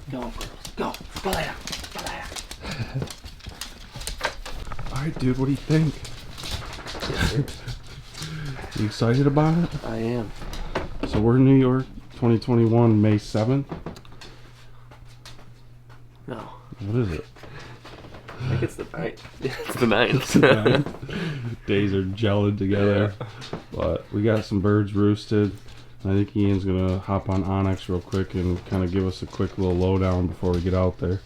Go, girls. Go. Go there. Go there. Alright, dude, what do you think? You excited about it? I am. So we're in New York, 2021, May 7th. No. What is it? I think it's the 9th. Yeah, it's the 9th. It's the 9th. Days are gelling together. Yeah. But we got some birds roosted. I think Ian's going to hop on Onyx real quick and kind of give us a quick little lowdown before we get out there.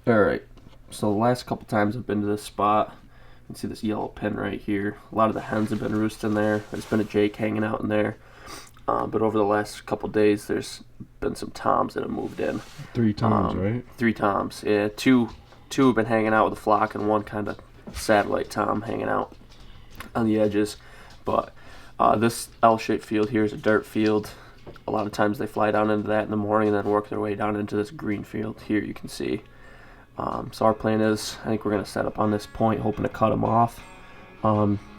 Alright. So the last couple times I've been to this spot, you can see this yellow pin right here. A lot of the hens have been roosting there. There's been a jake hanging out in there. But over the last couple days, there's been some toms that have moved in. 3 toms, right? 3 toms. Yeah, two have been hanging out with the flock, and one kind of satellite tom hanging out on the edges. But this L-shaped field here is a dirt field. A lot of times they fly down into that in the morning and then work their way down into this green field here you can see. So our plan is, I think we're going to set up on this point, hoping to cut them off.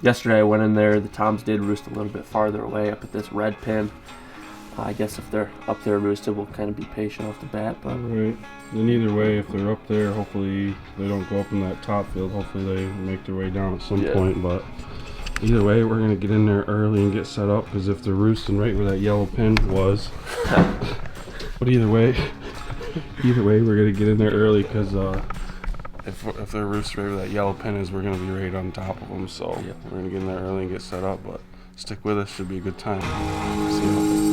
Yesterday I went in there, the toms did roost a little bit farther away up at this red pin. I guess if they're up there roosted, we'll kind of be patient off the bat. But Right. And either way, if they're up there, hopefully they don't go up in that top field. Hopefully they make their way down at some point. But either way, we're going to get in there early and get set up, because if they're roosting right where that yellow pin was. But either way, we're going to get in there early, because if they're roosting right where that yellow pin is, we're going to be right on top of them. So we're going to get in there early and get set up. But stick with us, should be a good time. See you.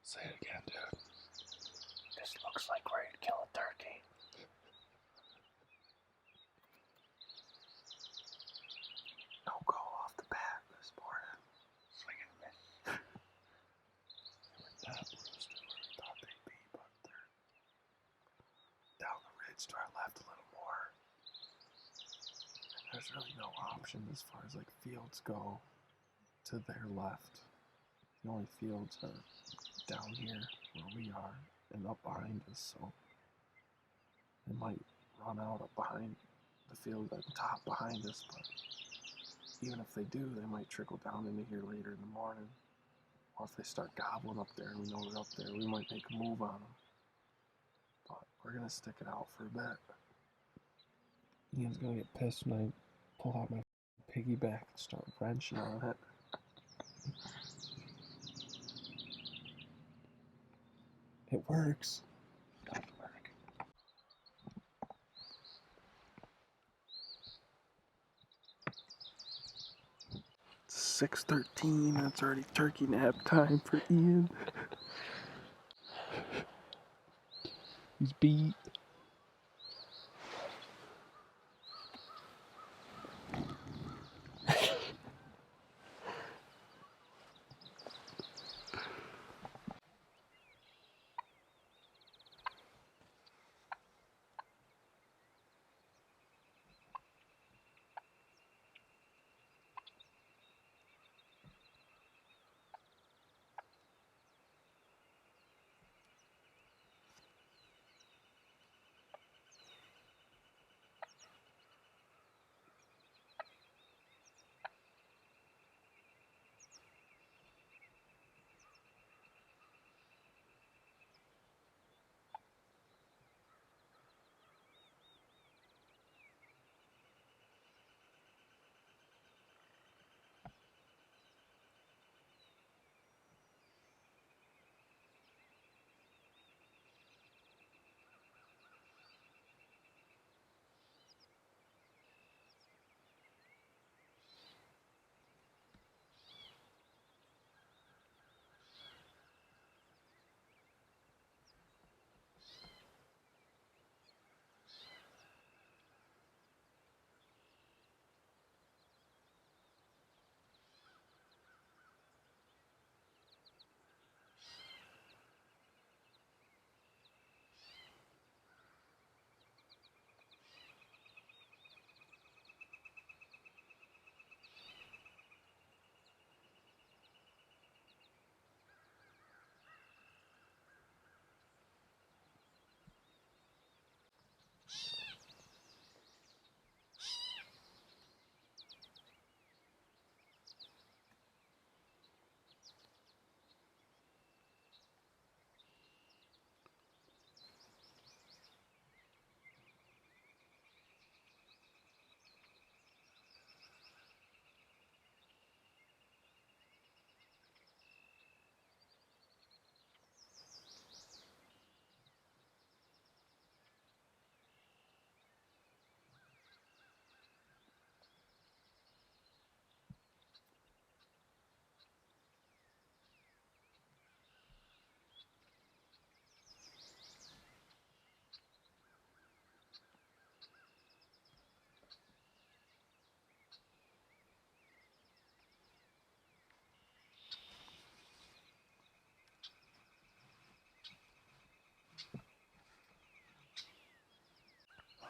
Say it again, dude. this looks like we're ready to kill a turkey. No go off the bat this morning. Swing and miss. They were not roosted where we thought they'd be, but they're down the ridge to our left a little more. And there's really no option as far as like fields go to their left. The only fields are down here where we are and up behind us, so they might run out up behind the field at the top behind us, but even if they do, they might trickle down into here later in the morning. Or if they start gobbling up there and we know they're up there, we might make a move on them. But we're gonna stick it out for a bit. Ian's gonna get pissed when I pull out my piggyback and start wrenching on it. It works. Does work. 6:13. It's already turkey nap time for Ian. He's beat.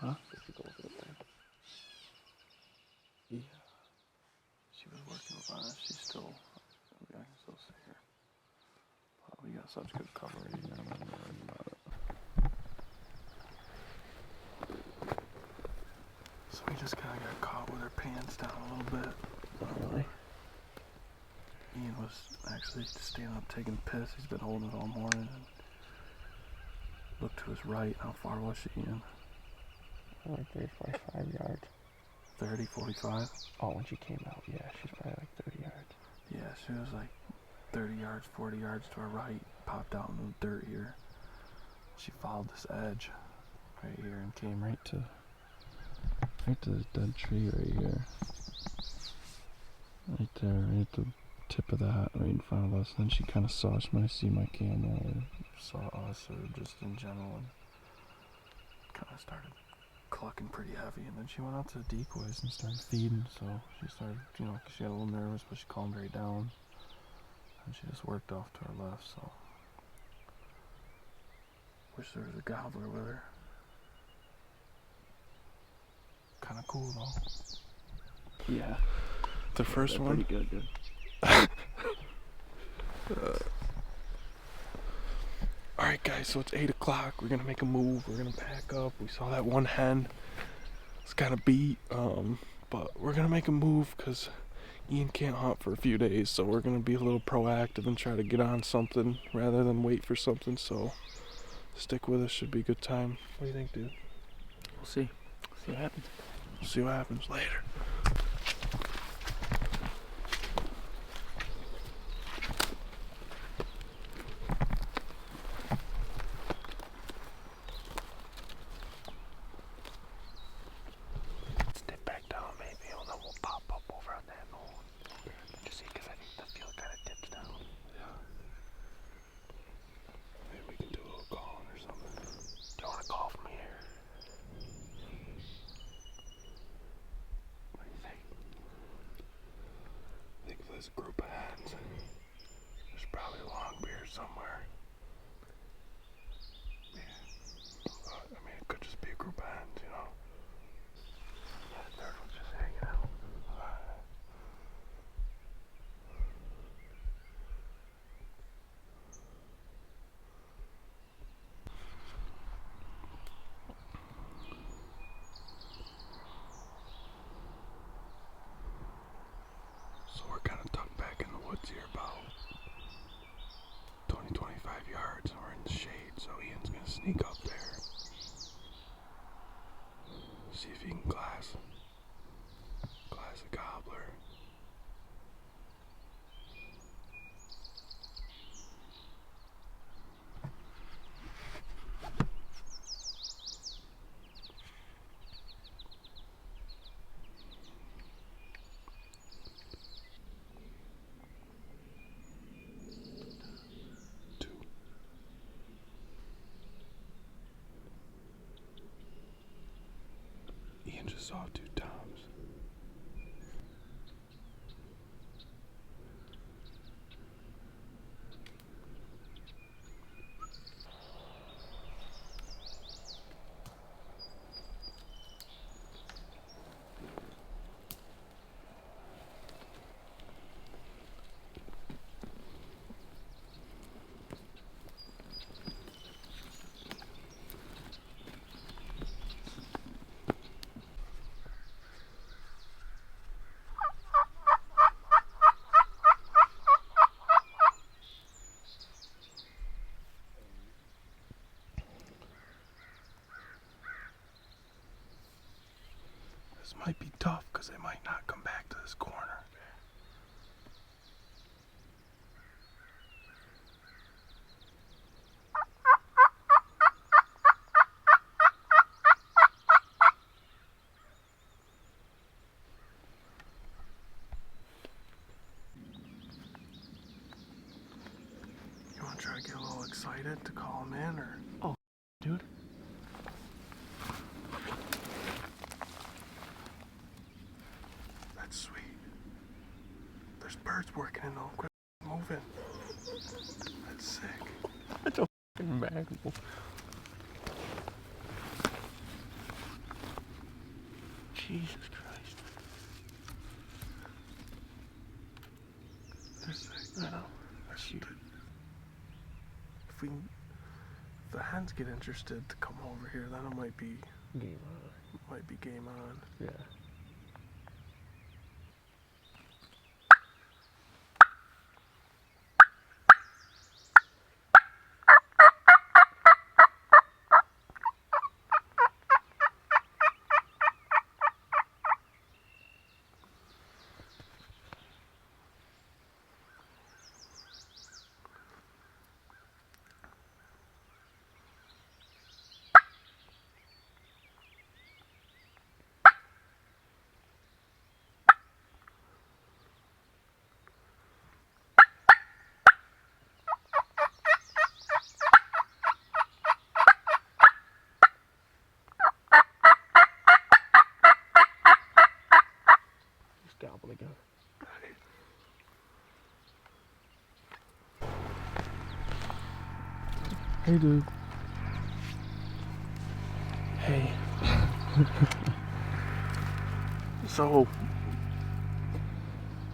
Huh? Did she go over the thing? Yeah. She was working on it. She's still, I can still see her. But we got such good coverage. I'm not worried about it. So we just kind of got caught with our pants down a little bit. Really? Ian was actually standing up taking a piss. He's been holding it all morning. And looked to his right. How far was she, Ian? Like 30, 45 yards. 30, 45? Oh, when she came out, yeah, she's probably like 30 yards. Yeah, she was like 30 yards, 40 yards to our right. Popped out in the dirt here. She followed this edge right here and came right to this dead tree right here. Right there, right at the tip of that, right in front of us. Then she kind of saw us. She might see my camera or saw us or just in general and kind of started clucking pretty heavy. And then she went out to the decoys and started feeding. So she started, you know, she got a little nervous, but she calmed right down. And she just worked off to our left, so. Wish there was a gobbler with her. Kind of cool though. Yeah. The first one? Pretty good, dude. Alright guys, so it's 8 o'clock. We're gonna make a move. We're gonna pack up. We saw that one hen. It's kind of beat, but we're gonna make a move because Ian can't hunt for a few days. So we're gonna be a little proactive and try to get on something rather than wait for something. So stick with us. Should be a good time. What do you think, dude? We'll see. See what happens. See what happens later. Step back down maybe, and then we'll pop up over on that knoll. Just see, because I think the field kind of dips down. Yeah. Maybe we can do a little calling or something. Do you want to call from here? What do you think? I think if there's a group of hens, there's probably a long beard somewhere. Yeah. I mean, it could just be a group of hens, you know? Yeah, the third one's just hanging out. So we're kind of tucked back in the woods here, about 20, 25 yards, and we're in the shade, so Ian's gonna sneak up there. See if he can glass a gobbler. Two. Ian just saw 2 toms. This might be tough because they might not come back to this corner. You want to try to get a little excited to call them in, or? Oh, dude. That's sweet. There's birds working in though. Quit moving. That's sick. That's a f***ing bag. Jesus Christ. I know. If the hens get interested to come over here, then it might be game on. Might be game on. Yeah. Gobble again. Hey, dude. Hey. So,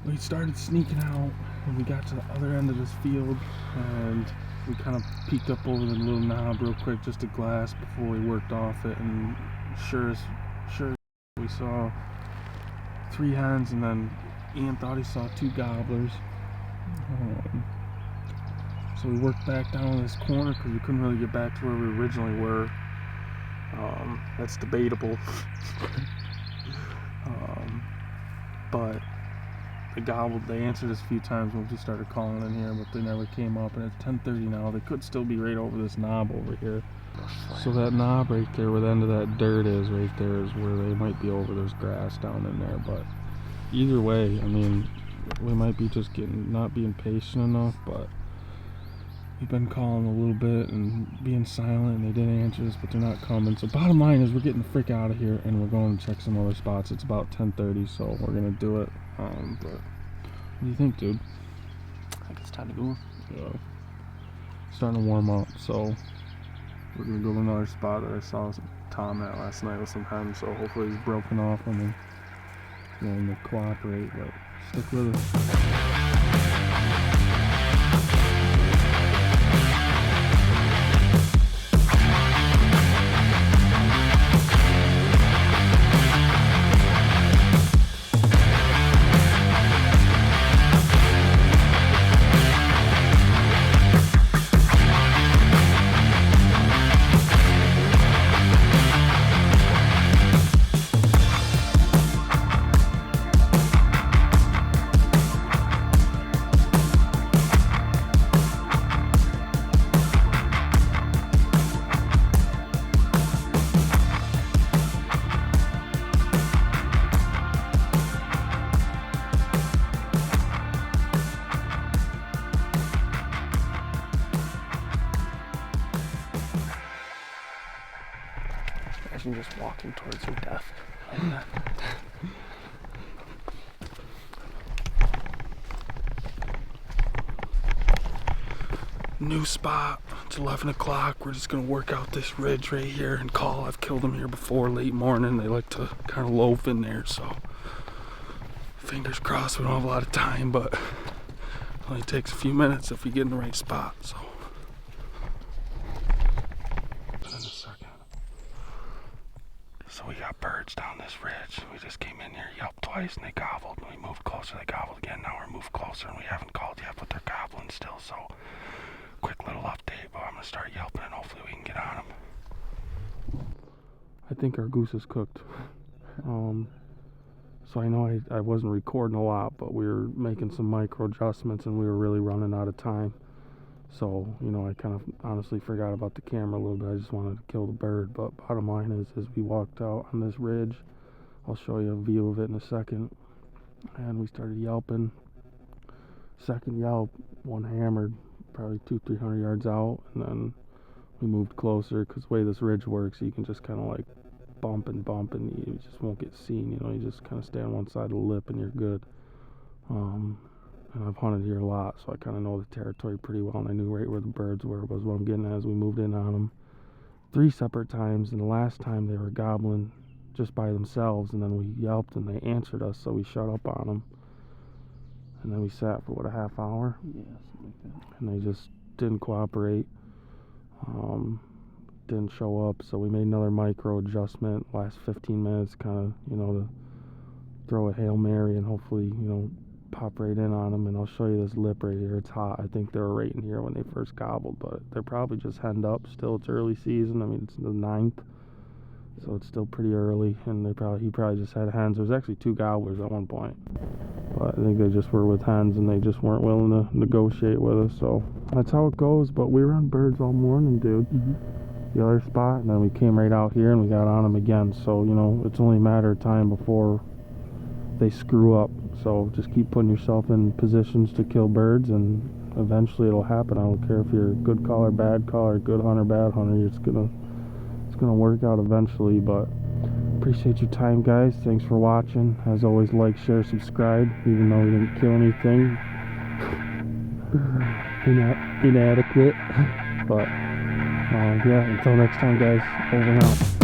we started sneaking out and we got to the other end of this field and we kind of peeked up over the little knob real quick, just a glass before we worked off it, and sure as we saw 3 hens, and then Ian thought he saw 2 gobblers. So we worked back down this corner because we couldn't really get back to where we originally were. That's debatable. But they answered us a few times when we started calling in here, but they never came up, and it's 10:30 now. They could still be right over this knob over here. So that knob right there where the end of that dirt is right there is where they might be over. There's grass down in there, but either way, I mean, we might be just not being patient enough, but we've been calling a little bit and being silent, and they didn't answer us, but they're not coming. So bottom line is we're getting the frick out of here and we're going to check some other spots. It's about 10:30, so we're gonna do it. But what do you think, dude? I think it's time to go. Yeah. Starting to warm up, so we're gonna go to another spot that I saw Tom at last night with some hens, so hopefully he's broken off and he's willing to cooperate, but stick with us. Imagine just walking towards your death. New spot. It's 11 o'clock. We're just gonna work out this ridge right here and call. I've killed them here before late morning. They like to kind of loaf in there, so fingers crossed we don't have a lot of time, but it only takes a few minutes if we get in the right spot. So in a second. So we got birds down this ridge. We just came in here, yelped twice, and they gobbled. When we moved closer, they gobbled again. Now we're moved closer, and we haven't called yet, but they're gobbling still. So quick little update, but I'm gonna start yelping and hopefully we can get on them. I think our goose is cooked. So I know I wasn't recording a lot, but we were making some micro adjustments and we were really running out of time. So, you know, I kind of honestly forgot about the camera a little bit. I just wanted to kill the bird, but bottom line is we walked out on this ridge. I'll show you a view of it in a second. And we started yelping. Second yelp, one hammered, probably 200-300 yards out, and then we moved closer because the way this ridge works, you can just kind of like bump and you just won't get seen. You know, you just kind of stay on one side of the lip and you're good. And I've hunted here a lot, so I kind of know the territory pretty well, and I knew right where the birds were. Was what I'm getting at as we moved in on them 3 separate times, and the last time they were gobbling just by themselves, and then we yelped and they answered us, so we shut up on them. And then we sat for, what, a half hour? Yeah, something like that. And they just didn't cooperate. Didn't show up, so we made another micro adjustment last 15 minutes, kind of, you know, to throw a Hail Mary and hopefully, you know, pop right in on them. And I'll show you this lip right here. It's hot. I think they were right in here when they first gobbled, but they're probably just henned up still. It's early season. I mean, it's the 9th, so it's still pretty early, and he probably just had hens. There was actually 2 gobblers at one point, but I think they just were with hens and they just weren't willing to negotiate with us. So that's how it goes. But we were on birds all morning, dude. The other spot, and then we came right out here and we got on them again. So, you know, it's only a matter of time before they screw up. So just keep putting yourself in positions to kill birds, and eventually it'll happen. I don't care if you're a good caller, bad caller, good hunter, bad hunter. It's gonna work out eventually. But appreciate your time, guys. Thanks for watching. As always, like, share, subscribe. Even though we didn't kill anything, inadequate. But yeah, until next time, guys, over and out.